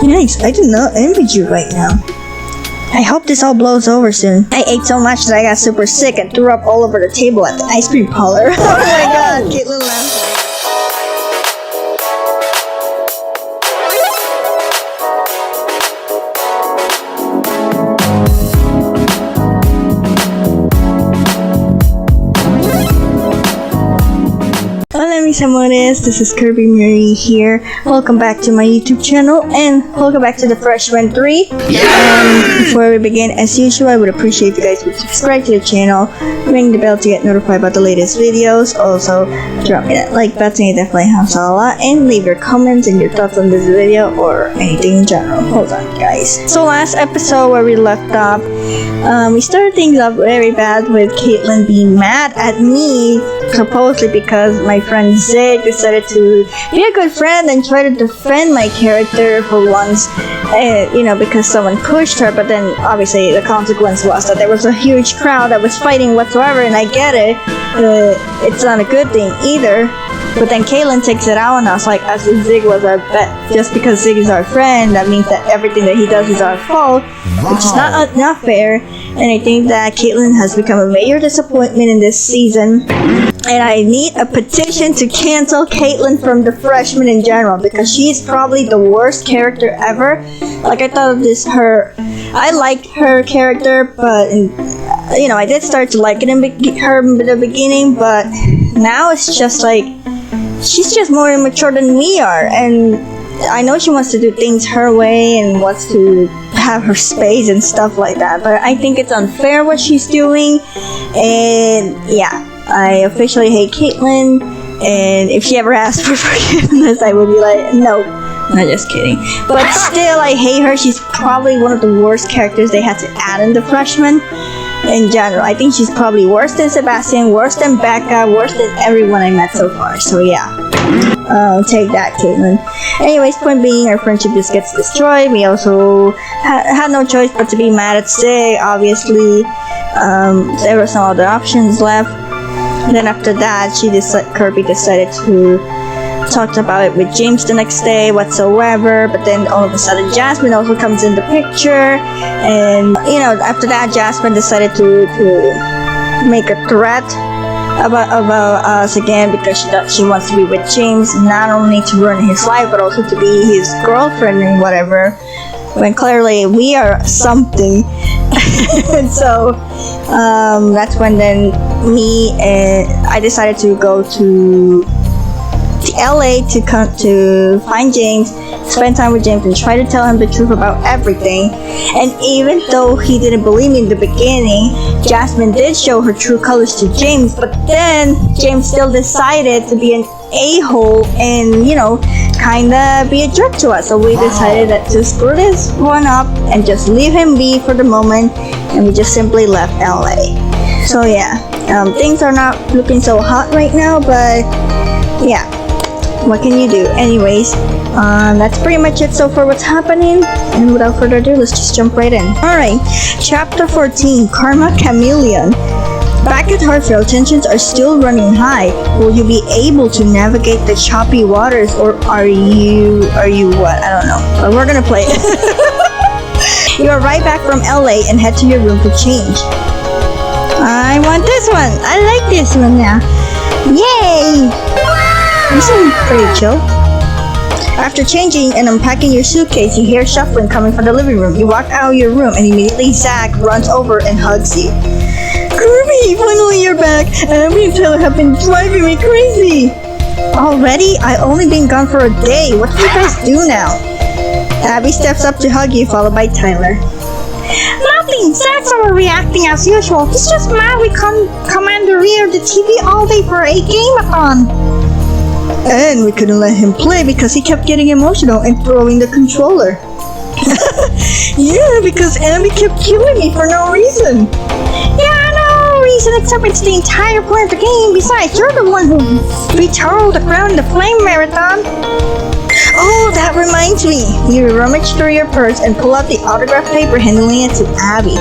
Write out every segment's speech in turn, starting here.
Nice, I do not envy you right now. I hope this all blows over soon. I ate so much that I got super sick and threw up all over the table at the ice cream parlor. Oh my god, Kaitlyn laughed. Hola mis amores, this is Kirby Mary here. Welcome back to my YouTube channel and welcome back to the Freshman 3. Before we begin, as usual, I would appreciate if you guys would subscribe to the channel, ring the bell to get notified about the latest videos. Also, drop me that like button, it definitely helps a lot, and leave your comments and your thoughts on this video or anything in general. Hold on guys. So last episode where we left off, we started things off very bad with Kaitlyn being mad at me, supposedly because my friend Zig decided to be a good friend and try to defend my character for once, because someone pushed her, but then obviously the consequence was that there was a huge crowd that was fighting whatsoever, and I get it, it's not a good thing either. But then Kaitlyn takes it out on us like as if Zig was our just because Zig is our friend, that means that everything that he does is our fault, which is not fair. And I think that Kaitlyn has become a major disappointment in this season. And I need a petition to cancel Kaitlyn from the Freshmen in general, because she's probably the worst character ever. Like, I thought I liked her character, but I did start to like her in the beginning, but now it's just like she's just more immature than we are, and I know she wants to do things her way and wants to have her space and stuff like that, but I think it's unfair what she's doing. And yeah, I officially hate Kaitlyn, and if she ever asks for forgiveness, I would be like, no, I'm just kidding. But still, I hate her. She's probably one of the worst characters they had to add in the Freshmen in general. I think she's probably worse than Sebastian, worse than Becca, worse than everyone I met so far. So yeah, take that, Kaitlyn. Anyways, point being, our friendship just gets destroyed. We also had no choice but to be mad at Sig, obviously. There were some other options left. Then after that, Kirby decided to talk about it with James the next day whatsoever, but then all of a sudden Jasmine also comes in the picture, and after that Jasmine decided to make a threat about us again, because she wants to be with James, not only to ruin his life but also to be his girlfriend and whatever, when clearly we are something. And so that's when then I decided to go to LA to find James, spend time with James, and try to tell him the truth about everything. And even though he didn't believe me in the beginning, Jasmine did show her true colors to James, but then James still decided to be an a-hole and kinda be a jerk to us. So we decided to screw this one up and just leave him be for the moment, and we just simply left LA. So yeah, things are not looking so hot right now, but yeah, what can you do? Anyways, that's pretty much it so far what's happening, and without further ado, let's just jump right in. Alright, chapter 14, Karma Chameleon. Back at Hartfield, tensions are still running high. Will you be able to navigate the choppy waters, or are you what? I don't know, but we're gonna play it. You are right back from LA and head to your room for change. I want this one. I like this one now. Yay! You seem pretty chill. After changing and unpacking your suitcase, you hear shuffling coming from the living room. You walk out of your room and immediately Zach runs over and hugs you. Kirby, finally you're back. Abby and Taylor have been driving me crazy. Already? I only been gone for a day. What do you guys do now? Abby steps up to hug you, followed by Tyler. Nothing. Zach's overreacting as usual. He's just mad we command the rear of the TV all day for a game-a-thon. And we couldn't let him play because he kept getting emotional and throwing the controller. Yeah, because Abby kept killing me for no reason. Yeah, no reason except it's the entire point of the game. Besides, you're the one who vetoed the Crown the Flame Marathon. Oh, that reminds me. You rummage through your purse and pull out the autograph paper, handing it to Abby.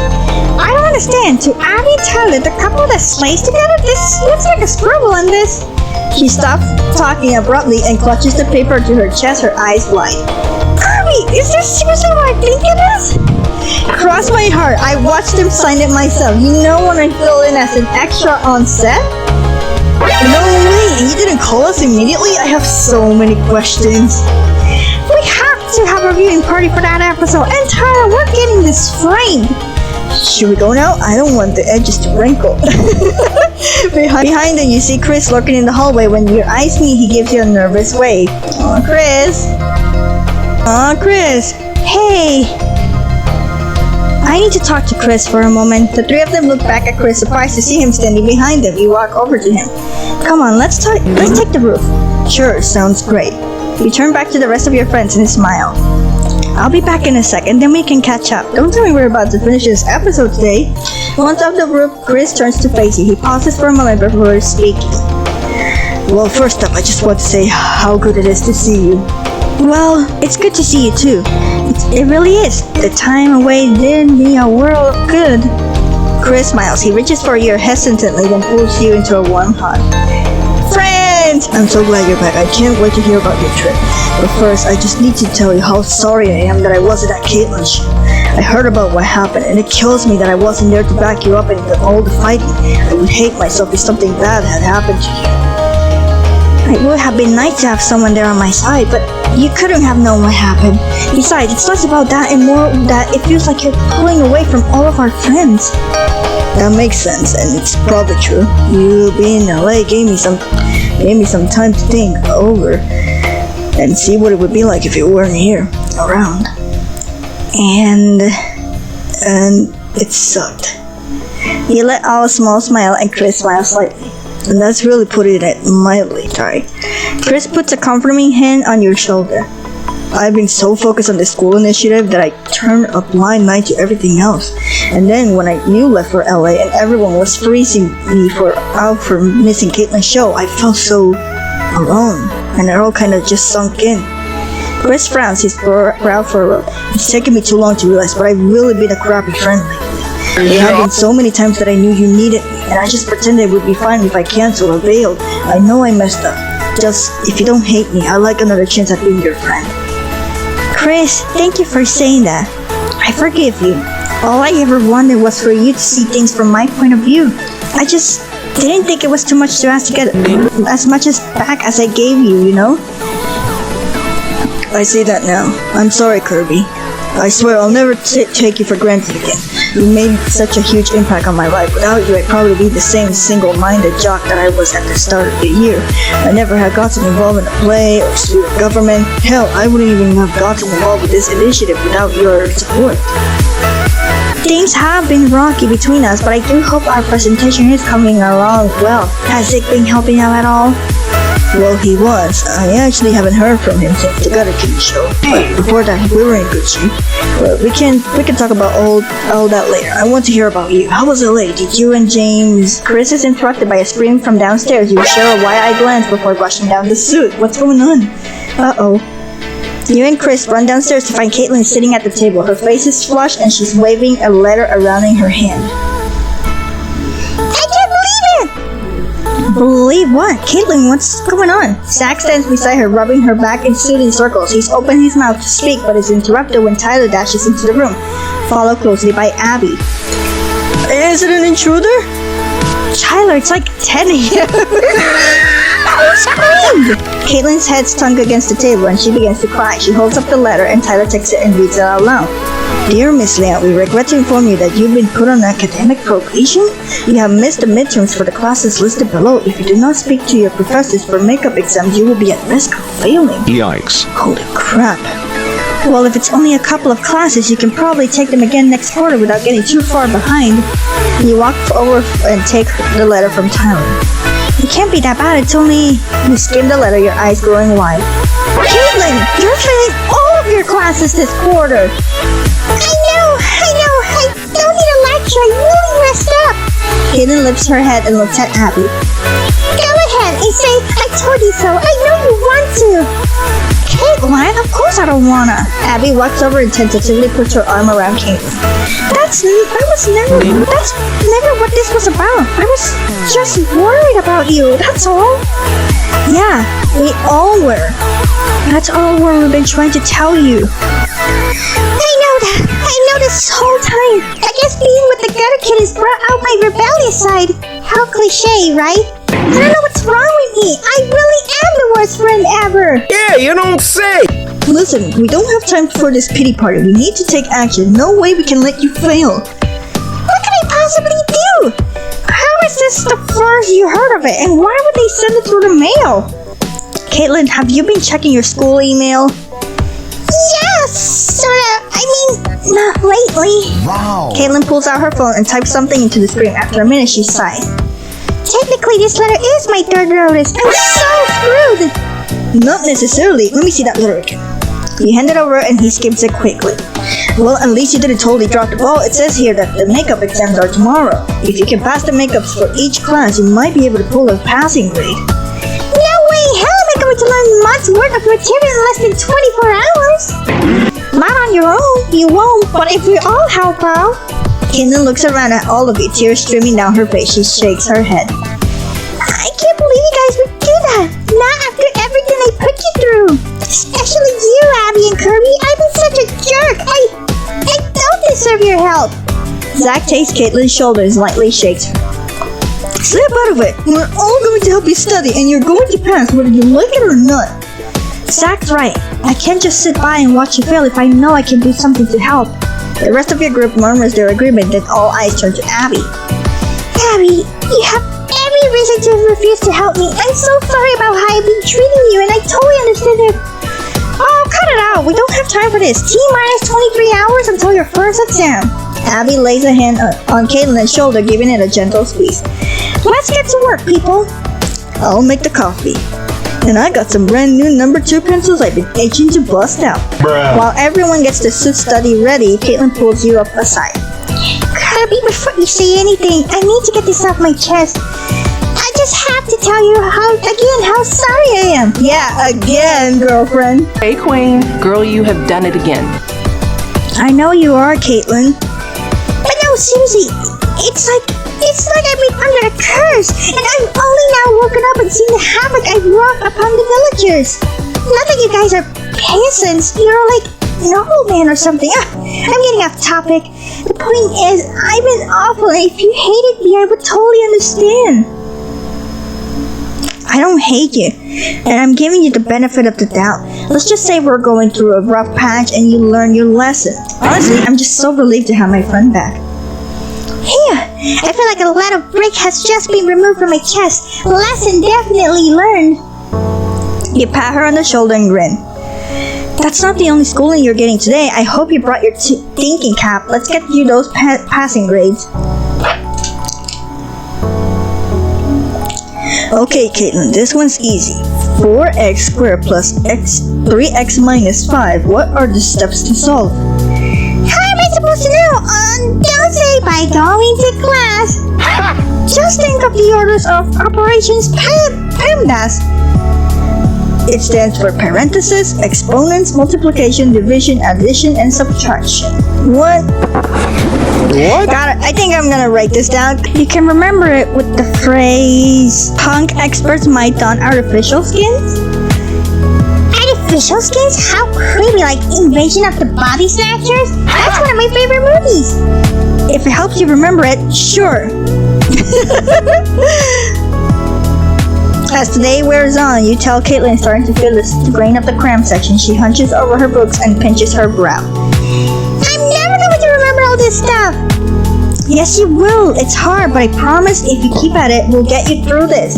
I don't understand. To Abby and Tyler, the couple that slays together? This looks like a scribble on this. She stops talking abruptly and clutches the paper to her chest, her eyes wide. Kirby, Wait, is this seriously what I think it is? Cross my heart, I watched him sign it myself. You know when I fill in as an extra on set? No way, he didn't call us immediately? I have so many questions. We have to have a viewing party for that episode, and Tyler, we're getting this framed. Should we go now? I don't want the edges to wrinkle. Behind him, you see Chris lurking in the hallway. When your eyes meet, he gives you a nervous wave. Aw, Chris. Aw, Chris. Hey. I need to talk to Chris for a moment. The three of them look back at Chris, surprised to see him standing behind them. You walk over to him. Come on, let's take the roof. Sure, sounds great. You turn back to the rest of your friends and smile. I'll be back in a second, then we can catch up. Don't tell me we're about to finish this episode today. Once off the roof, Chris turns to face you. He pauses for a moment before speaking. Well, first up, I just want to say how good it is to see you. Well, it's good to see you too. It really is. The time away did me a world of good. Chris smiles. He reaches for you hesitantly, then pulls you into a warm hug. Friends! I'm so glad you're back. I can't wait to hear about your trip. But first, I just need to tell you how sorry I am that I wasn't at Kaitlyn's show. I heard about what happened, and it kills me that I wasn't there to back you up in all the fighting. I would hate myself if something bad had happened to you. It would have been nice to have someone there on my side, but you couldn't have known what happened. Besides, it's less about that and more that it feels like you're pulling away from all of our friends. That makes sense, and it's probably true. You being in LA gave me some time to think over and see what it would be like if you weren't here, around. And it sucked. You let out a small smile, and Chris smiles slightly. And that's really putting it mildly, sorry. Chris puts a comforting hand on your shoulder. I've been so focused on the school initiative that I turned a blind eye to everything else. And then when you left for LA and everyone was freezing me out for missing Kaitlyn's show, I felt so alone. And it all kind of just sunk in. Chris frowns, his brow furrowed. It's taken me too long to realize, but I've really been a crappy friend lately. There have been so many times that I knew you needed me, and I just pretended it would be fine if I canceled or bailed. I know I messed up. Just, if you don't hate me, I'd like another chance at being your friend. Chris, thank you for saying that. I forgive you. All I ever wanted was for you to see things from my point of view. I just didn't think it was too much to ask to get as much as back as I gave you, you know? I see that now. I'm sorry, Kirby. I swear I'll never take you for granted again. You made such a huge impact on my life. Without you, I'd probably be the same single-minded jock that I was at the start of the year. I never had gotten involved in a play or student government. Hell, I wouldn't even have gotten involved with this initiative without your support. Things have been rocky between us, but I do hope our presentation is coming along well. Has Zig been helping out at all? Well, he was. I actually haven't heard from him since the Gutter King show. But before that, we were in good shape. But we can talk about all that later. I want to hear about you. How was LA? Did you and James... Chris is interrupted by a scream from downstairs. You share a wide-eyed glance before rushing down the suit. What's going on? Uh-oh. You and Chris run downstairs to find Kaitlyn sitting at the table. Her face is flushed and she's waving a letter around in her hand. I can't believe it! Believe what? Kaitlyn, what's going on? Zach stands beside her, rubbing her back in soothing circles. He's opened his mouth to speak, but is interrupted when Tyler dashes into the room, followed closely by Abby. Is it an intruder? Tyler, it's like 10 a.m. Who screamed? Kaitlyn's head stunk against the table and she begins to cry. She holds up the letter and Tyler takes it and reads it out loud. Dear Miss Liang, we regret to inform you that you've been put on academic probation. You have missed the midterms for the classes listed below. If you do not speak to your professors for makeup exams, you will be at risk of failing. Yikes. Holy crap. Well, if it's only a couple of classes, you can probably take them again next quarter without getting too far behind. You walk over and take the letter from Tyler. It can't be that bad, it's only... You skim the letter, your eyes growing wide. Kaitlyn, you're failing all of your classes this quarter! I know, I don't need a lecture, I really messed up! Kaitlyn lifts her head and looks at Abby. Go ahead and say, I told you so, I know you want to! Kaitlyn, of course I don't wanna! Abby walks over and tentatively puts her arm around Kaitlyn. That's never what this was about. I was just worried about you, that's all. Yeah, we all were. That's all we've been trying to tell you. I know that. I know this whole time. I guess being with the gutter kid has brought out my rebellious side. How cliche, right? I don't know what's wrong with me. I really am the worst friend ever. Yeah, you don't say. Listen, we don't have time for this pity party. We need to take action. No way we can let you fail. What can I possibly do? How is this the first you heard of it? And why would they send it through the mail? Kaitlyn, have you been checking your school email? Yes, sorta. I mean, not lately. Wow. Kaitlyn pulls out her phone and types something into the screen. After a minute, she sighs. Technically, this letter is my third notice. I'm so screwed. Not necessarily. Let me see that letter again. You hand it over and he skims it quickly. Well, at least you didn't totally drop the ball. It says here that the makeup exams are tomorrow. If you can pass the makeups for each class, you might be able to pull a passing grade. No way! How am I going to learn months worth of material in less than 24 hours? Not on your own, you won't, but if we all help out. Kaitlyn looks around at all of you, tears streaming down her face. She shakes her head. I can't believe you guys would do that! Not after everything I put you through! Especially you, Abby and Kirby! I've been such a jerk! I don't deserve your help! Zach takes Kaitlyn's shoulder and lightly shakes her. Snap out of it! We're all going to help you study and you're going to pass whether you like it or not. Zach's right. I can't just sit by and watch you fail if I know I can do something to help. The rest of your group murmurs their agreement, then all eyes turn to Abby. Abby, you have every reason to refuse to help me. I'm so sorry about how I've been treating you and I totally understand it. Oh, cut it out! We don't have time for this. T-minus 23 hours until your first exam. Abby lays a hand on Kaitlyn's shoulder, giving it a gentle squeeze. Let's get to work, people. I'll make the coffee. And I got some brand new number 2 pencils I've been itching to bust out. Bruh. While everyone gets their study ready, Kaitlyn pulls you up aside. Kirby, before you say anything, I need to get this off my chest. I just have to tell you how sorry I am. Yeah, again, girlfriend. Hey, Queen. Girl, you have done it again. I know you are, Kaitlyn. But no, seriously, it's like I've been under a curse, and I'm only now woken up and seen the havoc I've wrought upon the villagers. Not that you guys are peasants, you're like noblemen or something. I'm getting off topic. The point is, I've been awful, and if you hated me, I would totally understand. I don't hate you, and I'm giving you the benefit of the doubt. Let's just say we're going through a rough patch and you learn your lesson. Honestly, I'm just so relieved to have my friend back. Here, I feel like a lot of brick has just been removed from my chest. Lesson definitely learned. You pat her on the shoulder and grin. That's not the only schooling you're getting today. I hope you brought your thinking cap. Let's get you those passing grades. Okay, Kaitlyn, this one's easy. 4x squared plus 3x minus 5. What are the steps to solve? How am I supposed to know? Don't say by going to class. Just think of the orders of operations PEMDAS. It stands for parentheses, exponents, multiplication, division, addition, and subtraction. What? Got it. I think I'm gonna write this down. You can remember it with the phrase, punk experts might don artificial skins. Artificial skins? How creepy, like Invasion of the Body Snatchers? That's one of my favorite movies. If it helps you remember it, sure. As the day wears on, you tell Kaitlyn, starting to feel the grain of the cram section. She hunches over her books and pinches her brow. I'm never going to remember all this stuff. Yes, you will. It's hard, but I promise if you keep at it, we'll get you through this.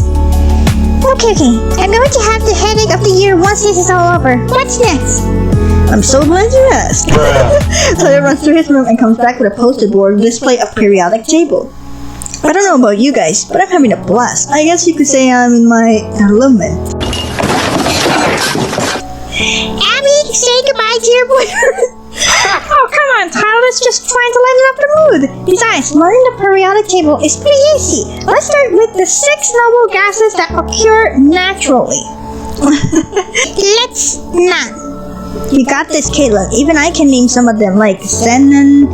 Okay. I'm going to have the headache of the year once this is all over. What's next? I'm so glad you asked. Tyler runs through his room and comes back with a poster board display of periodic table. I don't know about you guys, but I'm having a blast. I guess you could say I'm in my element. Abby, say goodbye to your boyfriend. Oh, come on, Tyler's just trying to lighten up the mood. Besides, learning the periodic table is pretty easy. Let's start with the 6 noble gases that occur naturally. Let's not. You got this, Kaitlyn. Even I can name some of them, like xenon,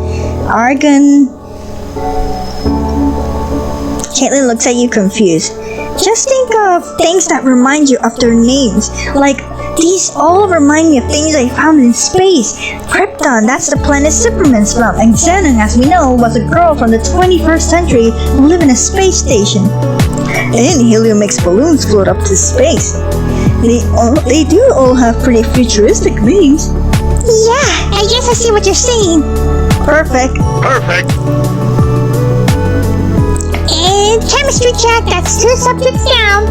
argon. Kaitlyn looks at you confused. Just think of things that remind you of their names, like These all remind me of things I found in space. Krypton, that's the planet Superman's from, and Xenon, as we know, was a girl from the 21st century who lived in a space station. And helium makes balloons float up to space. They do all have pretty futuristic names. Yeah, I guess I see what you're saying. Perfect. And chemistry check, that's 2 subjects down.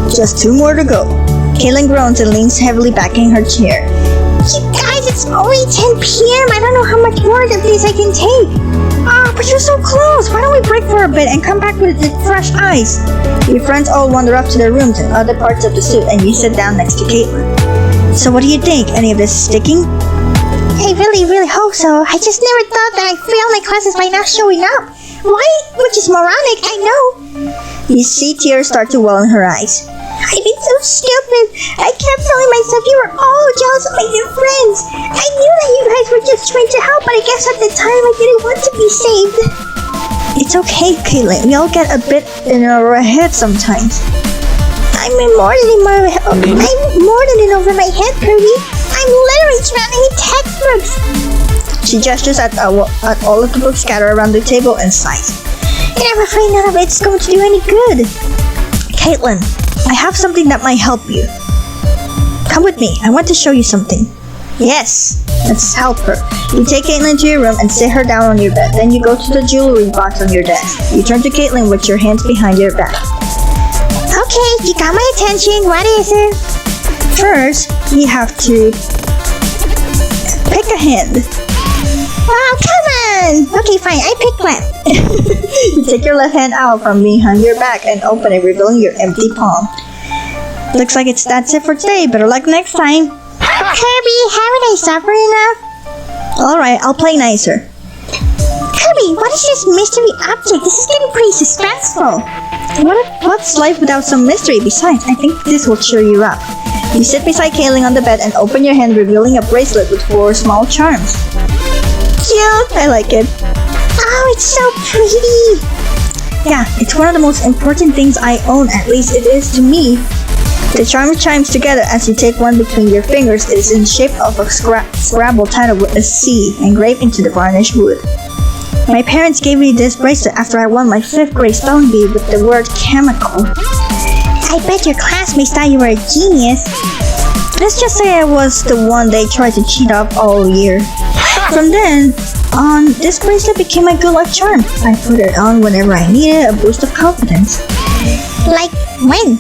Just 2 more to go. Kaitlyn groans and leans heavily back in her chair. You guys, it's only 10 p.m. I don't know how much more of this I can take. But you're so close. Why don't we break for a bit and come back with fresh eyes? Your friends all wander up to their rooms and other parts of the suit, and you sit down next to Kaitlyn. So what do you think? Any of this is sticking? I really hope so. I just never thought that I failed my classes by not showing up. Why? Which is moronic, I know. You see tears start to well in her eyes. I've been so stupid. I kept telling myself you were all jealous of my new friends. I knew that you guys were just trying to help, but I guess at the time I didn't want to be saved. It's okay, Kaitlyn. We all get a bit in our head sometimes. I'm more than in over my head, Kirby. I'm literally drowning in textbooks. She gestures at all of the books scattered around the table and sighs. And I'm afraid none of it's going to do any good. Kaitlyn, I have something that might help you. Come with me. I want to show you something. Yes, let's help her. You take Kaitlyn to your room and sit her down on your bed. Then you go to the jewelry box on your desk. You turn to Kaitlyn with your hands behind your back. Okay, you got my attention. What is it? First, you have to pick a hand. Oh, come on! Okay, fine, I pick left. You take your left hand out from behind your back and open it, revealing your empty palm. Looks like that's it for today. Better luck next time. Kirby, haven't I suffered enough? Alright, I'll play nicer. Kirby, what is this mystery object? This is getting pretty suspenseful. What's life without some mystery? Besides, I think this will cheer you up. You sit beside Kaitlyn on the bed and open your hand, revealing a bracelet with 4 small charms. Cute! I like it. Oh, it's so pretty. Yeah, it's one of the most important things I own, at least it is to me. The charm chimes together as you take one between your fingers. It is in the shape of a Scrabble title with a C engraved into the varnished wood. My parents gave me this bracelet after I won my 5th grade spelling bee with the word chemical. I bet your classmates thought you were a genius. Let's just say I was the one they tried to cheat up all year. From then on, this bracelet became my good luck charm. I put it on whenever I needed a boost of confidence. Like when?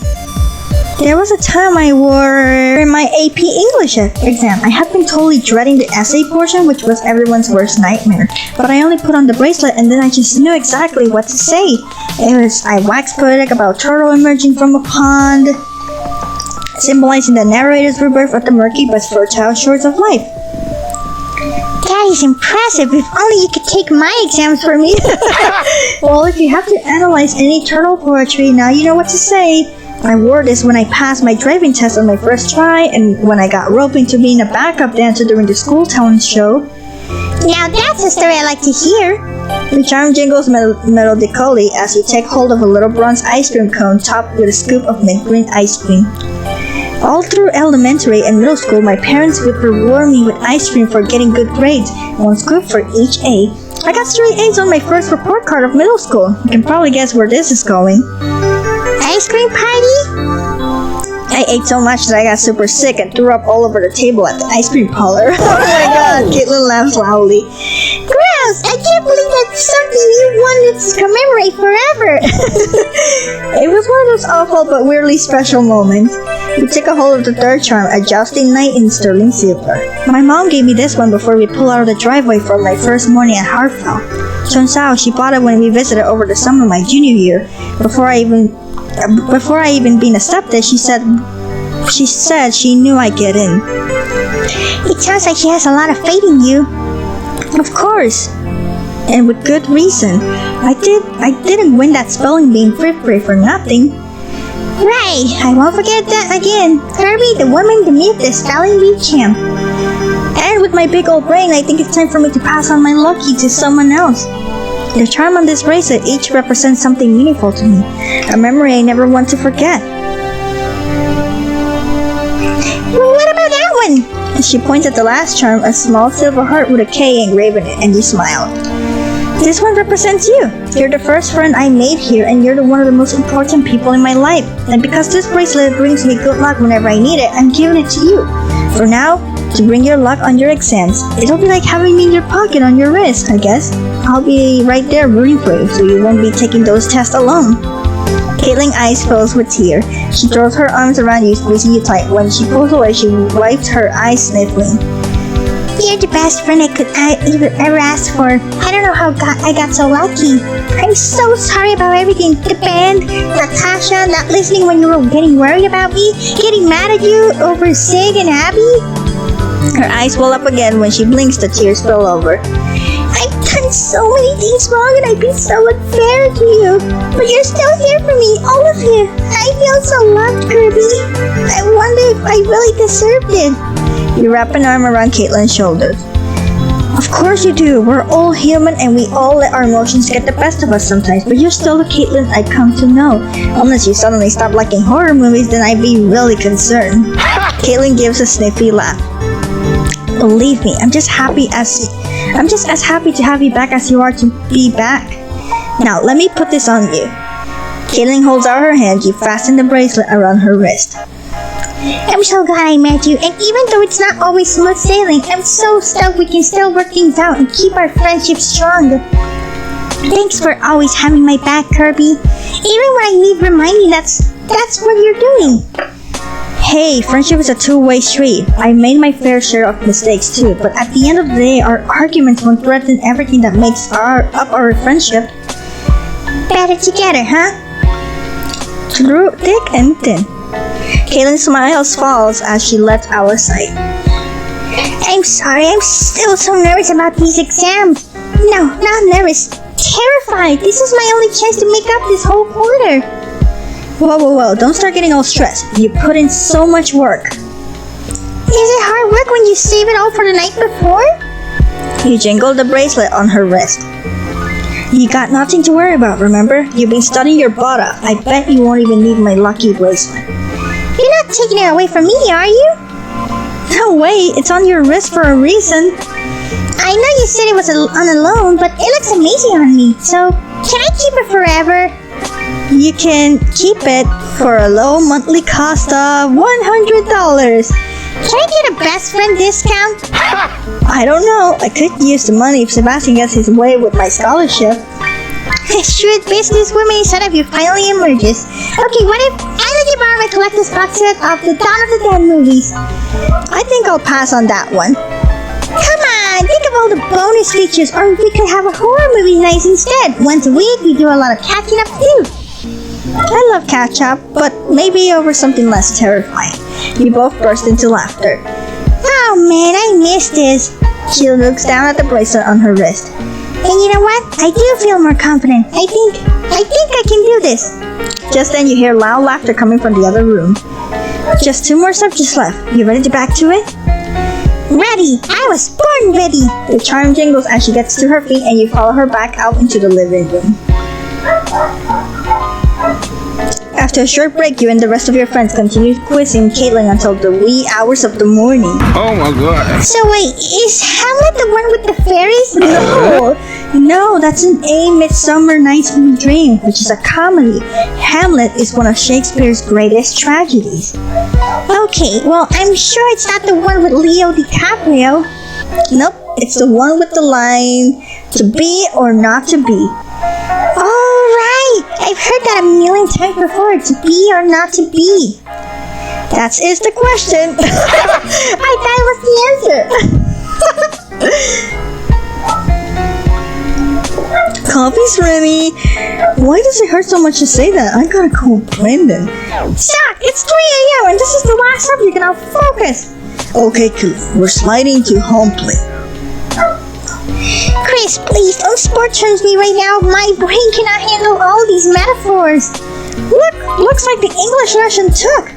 There was a time I wore in my AP English exam. I had been totally dreading the essay portion, which was everyone's worst nightmare. But I only put on the bracelet and then I just knew exactly what to say. I waxed poetic about turtle emerging from a pond, symbolizing the narrator's rebirth of the murky but fertile shores of life. That is impressive. If only you could take my exams for me. Well, if you have to analyze any turtle poetry, now you know what to say. I wore this when I passed my driving test on my first try, and when I got roped into being a backup dancer during the school talent show. Now that's a story I like to hear. The charm jingles melodically as you take hold of a little bronze ice cream cone topped with a scoop of mint green ice cream. All through elementary and middle school, my parents would reward me with ice cream for getting good grades, 1 scoop for each A. I got straight A's on my first report card of middle school. You can probably guess where this is going. Ice cream party? I ate so much that I got super sick and threw up all over the table at the ice cream parlor. Oh my god, Kaitlyn laughs loudly. Gross! I can't believe that's something you wanted to commemorate forever! It was one of those awful but weirdly special moments. We took a hold of the 3rd charm, a jousting knight in sterling silver. My mom gave me this one before we pulled out of the driveway for my first morning at Hartford. Turns out she bought it when we visited over the summer my junior year. Before I even been accepted, she said she knew I'd get in. It sounds like she has a lot of faith in you. Of course. And with good reason. I didn't win that spelling bee in 5th grade for nothing. Right, I won't forget that again. Kirby, the woman, the myth, the spelling bee champ. And with my big old brain, I think it's time for me to pass on my lucky to someone else. The charm on this bracelet each represents something meaningful to me, a memory I never want to forget. Well, one. She points at the last charm, a small silver heart with a K engraven in it, and you smile. This one represents you. You're the first friend I made here, and you're one of the most important people in my life. And because this bracelet brings me good luck whenever I need it, I'm giving it to you. For now, to bring your luck on your exams. It'll be like having me in your pocket on your wrist, I guess. I'll be right there rooting for you, so you won't be taking those tests alone. Kaitlyn's eyes fills with tears. She throws her arms around you, squeezing you tight. When she pulls away, she wipes her eyes, sniffling. You're the best friend I could ever ask for. I don't know how I got so lucky. I'm so sorry about everything. The band, Natasha not listening when you were getting worried about me, getting mad at you over Sig and Abby. Her eyes well up again. When she blinks, the tears spill over. I've done so many things wrong and I've been so unfair to you. But you're still here for me, all of you. I feel so loved, Kirby. I wonder if I really deserved it. You wrap an arm around Kaitlyn's shoulders. Of course you do. We're all human and we all let our emotions get the best of us sometimes. But you're still the Kaitlyn I come to know. Unless you suddenly stop liking horror movies, then I'd be really concerned. Kaitlyn gives a sniffy laugh. Believe me, I'm just as happy to have you back as you are to be back. Now, let me put this on you. Kaitlyn holds out her hand. You fasten the bracelet around her wrist. I'm so glad I met you, and even though it's not always smooth sailing, I'm so stoked we can still work things out and keep our friendship strong. Thanks for always having my back, Kirby. Even when I need reminding, that's what you're doing. Hey, friendship is a two-way street. I made my fair share of mistakes too, but at the end of the day, our arguments won't threaten everything that makes up our friendship. Better together, huh? Through thick and thin. Kaitlyn smiles falls as she lets out a sigh. I'm sorry, I'm still so nervous about these exams. No, not nervous. Terrified. This is my only chance to make up this whole quarter. Whoa, don't start getting all stressed. You put in so much work. Is it hard work when you save it all for the night before? You jingle the bracelet on her wrist. You got nothing to worry about, remember? You've been studying your butt off. I bet you won't even need my lucky bracelet. You're not taking it away from me, are you? No way, it's on your wrist for a reason. I know you said it was on a loan, but it looks amazing on me. So, can I keep it forever? You can keep it for a low monthly cost of $100. Can I get a best friend discount? I don't know. I could use the money if Sebastian gets his way with my scholarship. Shrewd businesswoman inside of you finally emerges. Okay, what if I let you borrow my collector's box set of the Dawn of the Dead movies? I think I'll pass on that one. Come on, think of all the bonus features, or we could have a horror movie night instead. Once a week, we do a lot of catching up too. I love catch up, but maybe over something less terrifying. You both burst into laughter. Oh man, I miss this. She looks down at the bracelet on her wrist. And you know what? I do feel more confident. I think I can do this. Just then you hear loud laughter coming from the other room. Just 2 more subjects left. You ready to back to it? Ready! I was born ready! The charm jingles as she gets to her feet and you follow her back out into the living room. After a short break, you and the rest of your friends continue quizzing Kaitlyn until the wee hours of the morning. Oh my god. So wait, is Hamlet the one with the fairies? No, that's an A Midsummer Night's Dream, which is a comedy. Hamlet is one of Shakespeare's greatest tragedies. Okay, well, I'm sure it's not the one with Leo DiCaprio. Nope, it's the one with the line, to be or not to be. I've heard that a million times before, to be or not to be. That is the question. I thought it was the answer. Coffee's ready. Why does it hurt so much to say that? I gotta call Brendan. Stop! It's 3 a.m. and this is the last subject and I'll focus. Okay, cool. We're sliding to home plate. Chris, please don't sport turns me right now. My brain cannot handle all these metaphors. Looks like the English lesson took.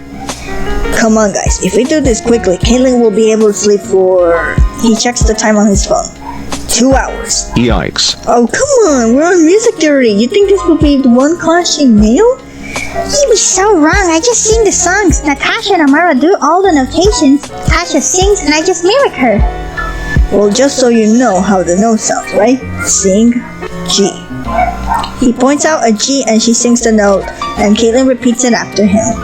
Come on, guys. If we do this quickly, Kaitlyn will be able to sleep for... He checks the time on his phone. 2 hours. Yikes. Oh, come on. We're on music theory. You think this will be the one class she nailed? You be so wrong. I just sing the songs. Natasha and Amara do all the notations. Natasha sings and I just mimic her. Well, just so you know how the note sounds, right? Sing G. He points out a G and she sings the note, and Kaitlyn repeats it after him.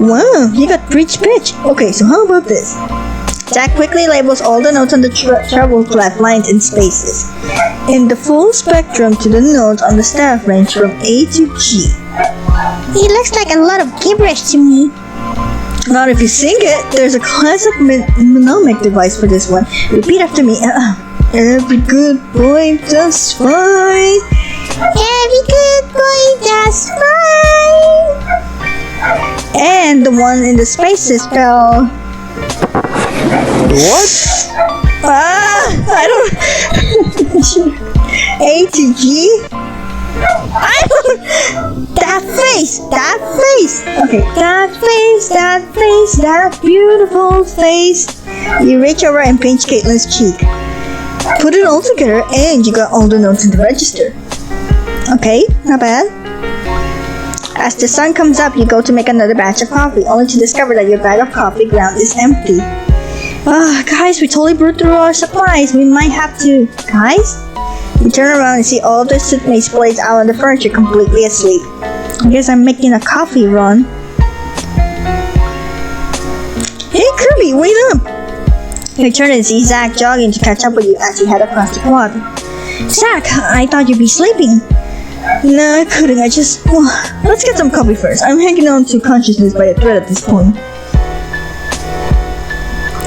Wow, you got preach pitch. Okay, so how about this? Zach quickly labels all the notes on the treble clef lines in spaces. In the full spectrum to the notes on the staff range from A to G. It looks like a lot of gibberish to me. Not if you sing it. There's a classic mnemonic device for this one. Repeat after me. Every good boy does fine. Every good boy does fine. And the one in the spaces spell. What? I don't. A to G. I don't. That face. Okay, that beautiful face. You reach over and pinch Kaitlyn's cheek. Put it all together, and you got all the notes in the register. Okay, not bad. As the sun comes up, you go to make another batch of coffee, only to discover that your bag of coffee ground is empty. Guys, we totally brewed through our supplies. We might have to... Guys? You turn around and see all of the suitmates splayed out on the furniture completely asleep. I guess I'm making a coffee run. Hey Kirby, wait up! You turn and see Zach jogging to catch up with you as you head across the quad. Zach, I thought you'd be sleeping. No, I couldn't. Well, let's get some coffee first. I'm hanging on to consciousness by a thread at this point.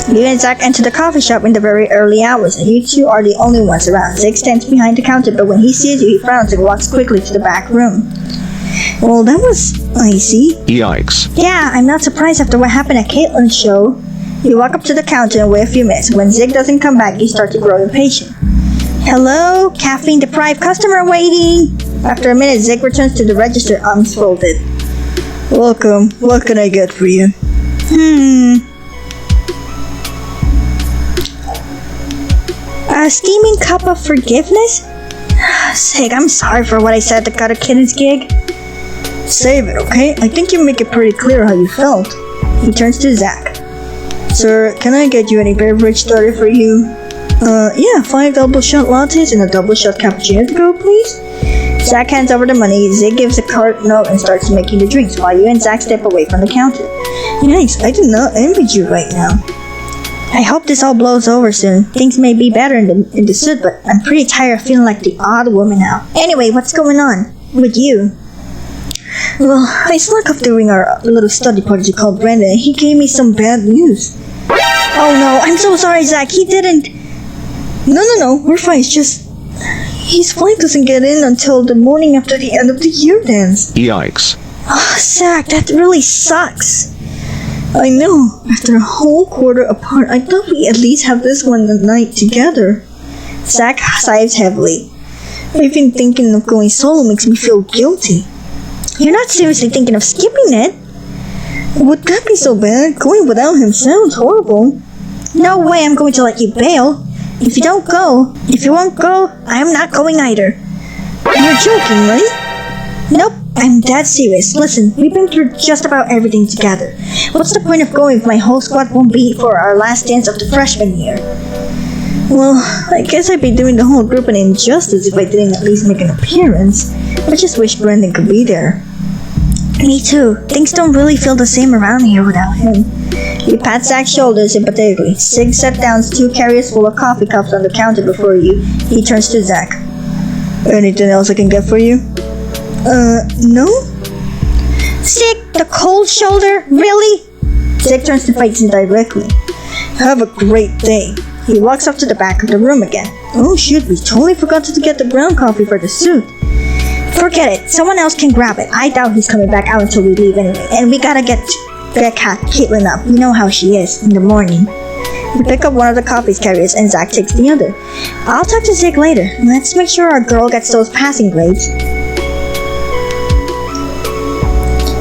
You and Zach enter the coffee shop in the very early hours, and you two are the only ones around. Zach stands behind the counter, but when he sees you, he frowns and walks quickly to the back room. Well, that was icy. Yikes. Yeah, I'm not surprised after what happened at Kaitlyn's show. You walk up to the counter and wait a few minutes. When Zig doesn't come back, you start to grow impatient. Hello? Caffeine-deprived customer waiting! After a minute, Zig returns to the register, arms folded. Welcome. What can I get for you? A steaming cup of forgiveness? Zig, I'm sorry for what I said at the Gutter Kittens gig. Save it, okay? I think you make it pretty clear how you felt. He turns to Zach. Sir, can I get you any beverage started for you? Yeah, 5 double shot lattes and a double shot cappuccino to go, please? Zach hands over the money, Zig gives a card note and starts making the drinks while you and Zach step away from the counter. Nice, I do not envy you right now. I hope this all blows over soon. Things may be better in the suit, but I'm pretty tired of feeling like the odd woman now. Anyway, what's going on with you? Well, I snuck up during our little study party called Brandon, and he gave me some bad news. Oh no, I'm so sorry, Zach. He didn't... No, we're fine. It's just... his flight doesn't get in until the morning after the end of the year dance. Yikes. Oh, Zach, that really sucks. I know. After a whole quarter apart, I thought we at least have this one night together. Zach sighs heavily. Even thinking of going solo makes me feel guilty. You're not seriously thinking of skipping it? Would that be so bad? Going without him sounds horrible. No way I'm going to let you bail. If you won't go, I'm not going either. You're joking, right? Nope, I'm dead serious. Listen, we've been through just about everything together. What's the point of going if my whole squad won't be for our last dance of the freshman year? Well, I guess I'd be doing the whole group an injustice if I didn't at least make an appearance. I just wish Brendan could be there. Me too. Things don't really feel the same around here without him. You pat Zach's shoulders sympathetically. Sig set down 2 carriers full of coffee cups on the counter before you. He turns to Zach. Anything else I can get for you? No? Sig, the cold shoulder? Really? Zig turns to face him directly. Have a great day. He walks up to the back of the room again. Oh shoot, we totally forgot to get the ground coffee for the suit. Forget it, someone else can grab it. I doubt he's coming back out until we leave anyway. And we gotta get Kaitlyn up. You know how she is in the morning. You pick up one of the coffee carriers and Zach takes the other. I'll talk to Zig later. Let's make sure our girl gets those passing grades.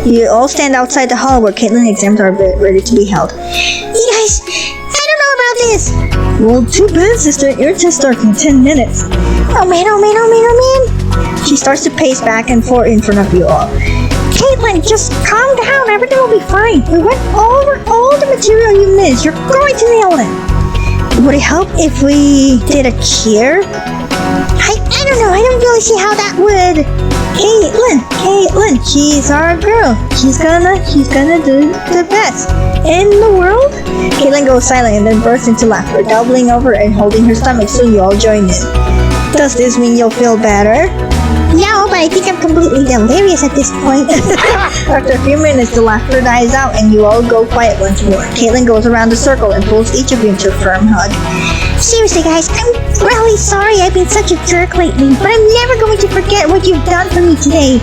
You all stand outside the hall where Kaitlyn exams are ready to be held. You guys, I don't know about this. Well, too bad, sister. Your test starts in 10 minutes. Oh man. She starts to pace back and forth in front of you all. Kaitlyn, just calm down. Everything will be fine. We went over all the material you missed. You're going to nail it. Would it help if we did a cheer? I don't know. I don't really see how that would. Kaitlyn, she's our girl. She's gonna do the best in the world. Kaitlyn goes silent and then bursts into laughter, doubling over and holding her stomach. Soon you all join in. Does this mean you'll feel better? No, but I think I'm completely delirious at this point. After a few minutes, the laughter dies out and you all go quiet once more. Kaitlyn goes around the circle and pulls each of you into a firm hug. Seriously, guys, I'm really sorry I've been such a jerk lately, but I'm never going to forget what you've done for me today.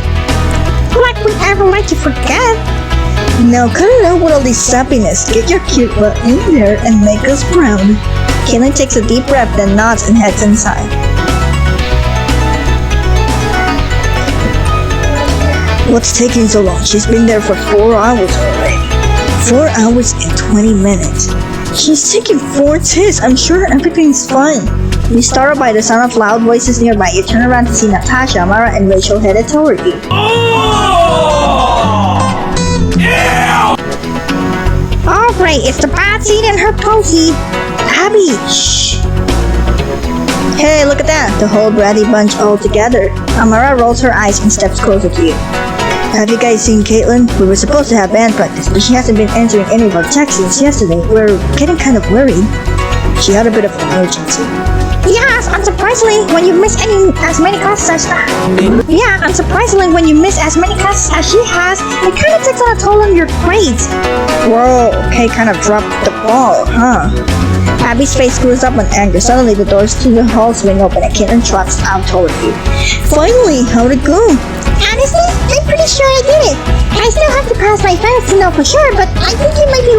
What would I ever like to forget? Now cut it out with all this sappiness. Get your cute butt in there and make us proud. Kaitlyn takes a deep breath, then nods and heads inside. What's taking so long? She's been there for 4 hours already. 4 hours and 20 minutes. She's taking 4 tests. I'm sure everything's fine. You startled by the sound of loud voices nearby. You turn around to see Natasha, Amara, and Rachel headed toward you. Alright, it's the bad seed and her posy. Abby, shh. Hey, look at that. The whole bratty bunch all together. Amara rolls her eyes and steps closer to you. Have you guys seen Kaitlyn? We were supposed to have band practice, but she hasn't been answering any of our texts since yesterday. We're getting kind of worried. She had a bit of an emergency. Yes, unsurprisingly, when you miss as many classes as she has, it kind of takes on a toll on your grades. Whoa, Kay kind of dropped the ball, huh? Abby's face screws up in anger. Suddenly, the doors to the hall swing open and Kaitlyn trots out toward you. Finally, how'd it go? Honestly, I'm pretty sure I did it. I still have to pass my friends to know for sure, but I think you might be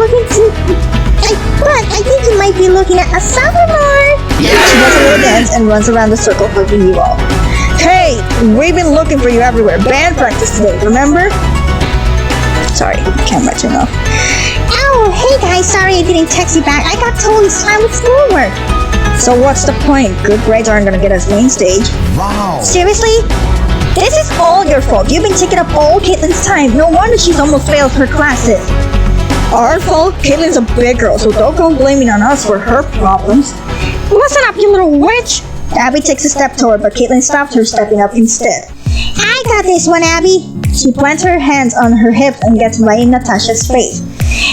looking at a sophomore. She does a little dance and runs around the circle hugging you all. Hey, we've been looking for you everywhere. Band practice today, remember? Sorry, camera turned off. Oh, hey guys, sorry I didn't text you back. I got totally slammed with schoolwork. So what's the point? Good grades aren't gonna get us main stage. Wow. Seriously? This is all your fault. You've been taking up all Kaitlyn's time. No wonder she's almost failed her classes. Our fault? Kaitlyn's a big girl, so don't go blaming on us for her problems. Listen up, you little witch. Abby takes a step toward, but Kaitlyn stops her, stepping up instead. I got this one, Abby. She plants her hands on her hips and gets right in Natasha's face.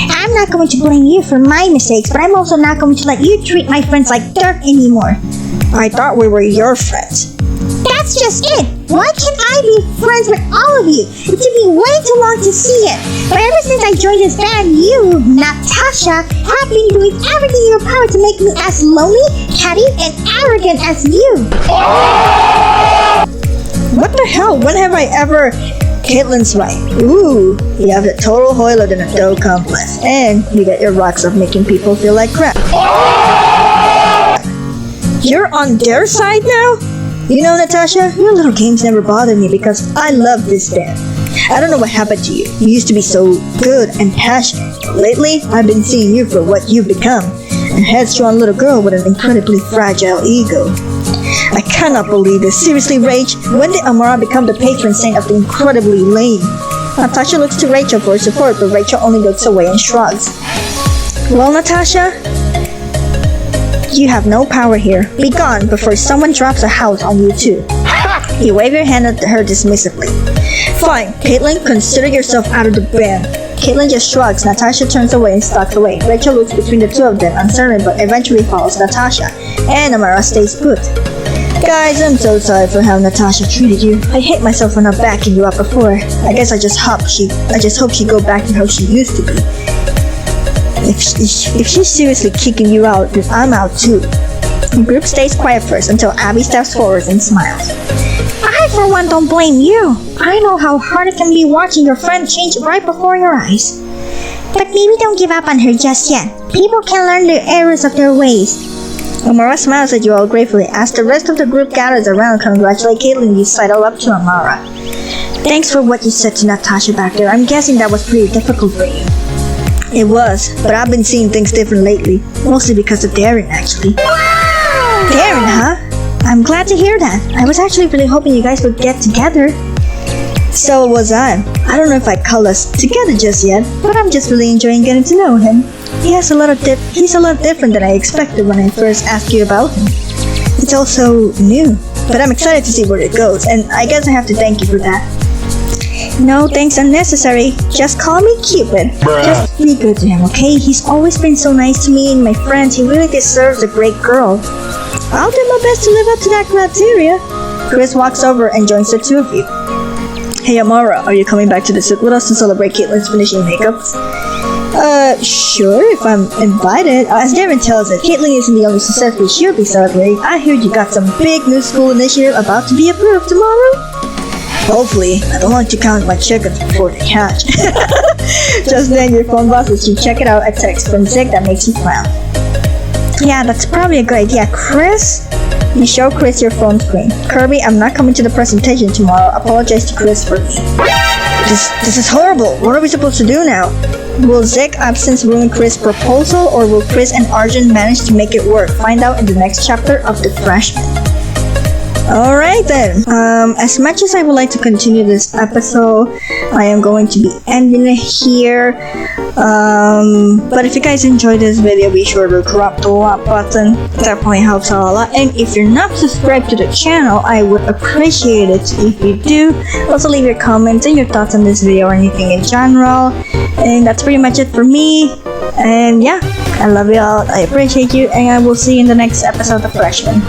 I'm not going to blame you for my mistakes, but I'm also not going to let you treat my friends like dirt anymore. I thought we were your friends. That's just it. Why can't I be friends with all of you? It took me way too long to see it. But ever since I joined this band, you, Natasha, have been doing everything in your power to make me as lonely, catty, and arrogant as you. What the hell? When have I ever... Kaitlyn's right. Ooh, you have the total hoiler than a dough complex. And you get your rocks of making people feel like crap. You're on their side now? You know, Natasha, your little games never bothered me because I love this band. I don't know what happened to you. You used to be so good and passionate. Lately, I've been seeing you for what you've become. A headstrong little girl with an incredibly fragile ego. I cannot believe this. Seriously, Rach, when did Amara become the patron saint of the incredibly lame? Natasha looks to Rachel for support, but Rachel only looks away and shrugs. Well, Natasha, you have no power here. Be gone before someone drops a house on you too. You wave your hand at her dismissively. Fine, Kaitlyn, consider yourself out of the band. Kaitlyn just shrugs. Natasha turns away and stalks away. Rachel looks between the two of them, uncertain, but eventually follows Natasha. And Amara stays put. Guys, I'm so sorry for how Natasha treated you. I hate myself for not backing you up before. I guess I just hope she go back to how she used to be. If she's seriously kicking you out, then I'm out too. The group stays quiet first until Abby steps forward and smiles. I, for one, don't blame you. I know how hard it can be watching your friend change right before your eyes. But maybe don't give up on her just yet. People can learn the errors of their ways. Amara smiles at you all gratefully as the rest of the group gathers around to congratulate Kaitlyn. You sidle up to Amara. Thanks for what you said to Natasha back there. I'm guessing that was pretty difficult for you. It was, but I've been seeing things different lately. Mostly because of Darren, actually. Wow! Darren, huh? I'm glad to hear that. I was actually really hoping you guys would get together. So was I. I don't know if I'd call us together just yet, but I'm just really enjoying getting to know him. He's a lot different than I expected when I first asked you about him. It's also new, but I'm excited to see where it goes, and I guess I have to thank you for that. No thanks unnecessary. Just call me Cupid. Just be good to him, okay? He's always been so nice to me and my friends. He really deserves a great girl. I'll do my best to live up to that criteria. Chris walks over and joins the two of you. Hey Amara, are you coming back to the set with us to celebrate Kaitlyn's finishing makeups? Sure, if I'm invited. As Darren tells us, Kaitlyn isn't the only success we should be celebrating. I heard you got some big new school initiative about to be approved tomorrow. Hopefully, I don't like to count my chickens before they hatch. Just then, your phone buzzes. You check it out. A text from Zig that makes you frown. Yeah, that's probably a good idea. Chris? You show Chris your phone screen. Kirby, I'm not coming to the presentation tomorrow. Apologize to Chris for me. This is horrible. What are we supposed to do now? Will Zig's absence ruin Chris' proposal, or will Chris and Arjun manage to make it work? Find out in the next chapter of The Freshman. Alright then, as much as I would like to continue this episode, I am going to be ending it here. But if you guys enjoyed this video, be sure to drop the like button. It definitely helps out a lot. And if you're not subscribed to the channel, I would appreciate it if you do. Also leave your comments and your thoughts on this video or anything in general. And that's pretty much it for me. And yeah, I love you all, I appreciate you, and I will see you in the next episode of Freshman.